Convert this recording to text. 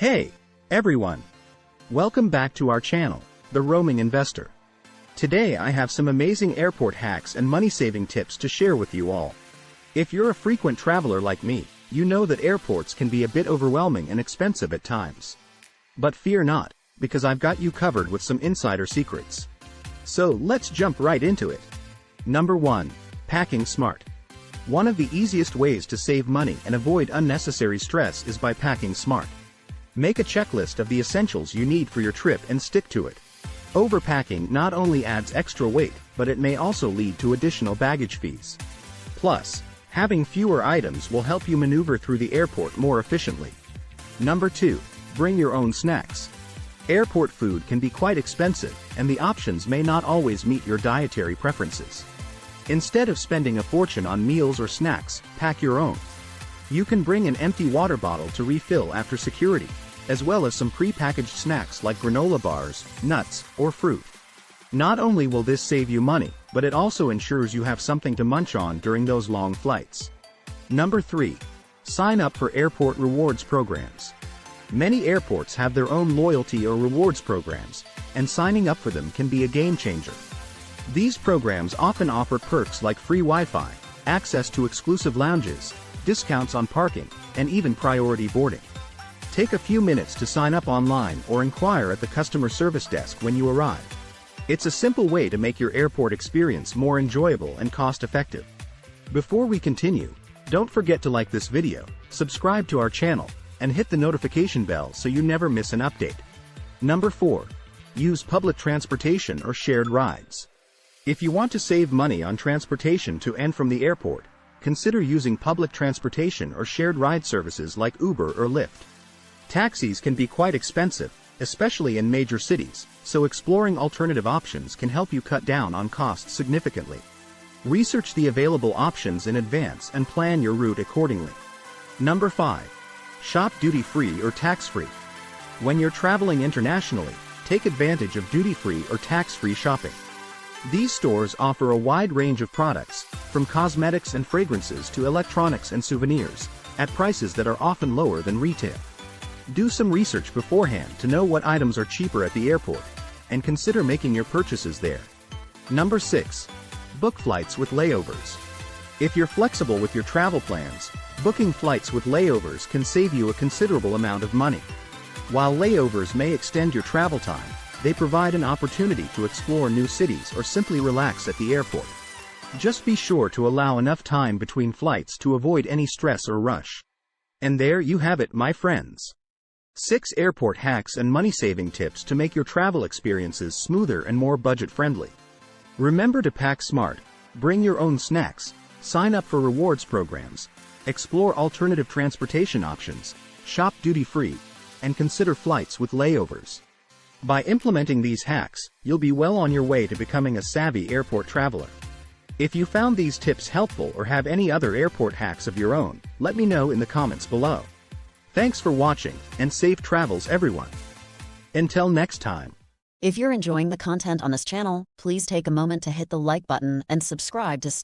Hey, everyone! Welcome back to our channel, The Roaming Investor. Today I have some amazing airport hacks and money-saving tips to share with you all. If you're a frequent traveler like me, you know that airports can be a bit overwhelming and expensive at times. But fear not, because I've got you covered with some insider secrets. So let's jump right into it. Number 1. Packing smart. One of the easiest ways to save money and avoid unnecessary stress is by packing smart. Make a checklist of the essentials you need for your trip and stick to it. Overpacking not only adds extra weight, but it may also lead to additional baggage fees. Plus, having fewer items will help you maneuver through the airport more efficiently. Number 2. Bring your own snacks. Airport food can be quite expensive, and the options may not always meet your dietary preferences. Instead of spending a fortune on meals or snacks, pack your own. You can bring an empty water bottle to refill after security, as well as some pre-packaged snacks like granola bars, nuts, or fruit. Not only will this save you money, but it also ensures you have something to munch on during those long flights. Number 3. Sign up for airport rewards programs. Many airports have their own loyalty or rewards programs, and signing up for them can be a game changer. These programs often offer perks like free Wi-Fi, access to exclusive lounges, discounts on parking, and even priority boarding. Take a few minutes to sign up online or inquire at the customer service desk when you arrive. It's a simple way to make your airport experience more enjoyable and cost-effective. Before we continue, don't forget to like this video, subscribe to our channel, and hit the notification bell so you never miss an update. Number 4. Use public transportation or shared rides. If you want to save money on transportation to and from the airport, consider using public transportation or shared ride services like Uber or Lyft. Taxis can be quite expensive, especially in major cities, so exploring alternative options can help you cut down on costs significantly. Research the available options in advance and plan your route accordingly. Number 5. Shop duty-free or tax-free. When you're traveling internationally, take advantage of duty-free or tax-free shopping. These stores offer a wide range of products, from cosmetics and fragrances to electronics and souvenirs, at prices that are often lower than retail. Do some research beforehand to know what items are cheaper at the airport, and consider making your purchases there. Number 6. Book flights with layovers. If you're flexible with your travel plans, booking flights with layovers can save you a considerable amount of money. While layovers may extend your travel time, they provide an opportunity to explore new cities or simply relax at the airport. Just be sure to allow enough time between flights to avoid any stress or rush. And there you have it, my friends. 6 airport hacks and money-saving tips to make your travel experiences smoother and more budget-friendly. Remember to pack smart, bring your own snacks, sign up for rewards programs, explore alternative transportation options, shop duty-free, and consider flights with layovers. By implementing these hacks, you'll be well on your way to becoming a savvy airport traveler. If you found these tips helpful or have any other airport hacks of your own, let me know in the comments below. Thanks for watching, and safe travels everyone. Until next time. If you're enjoying the content on this channel, please take a moment to hit the like button and subscribe to stay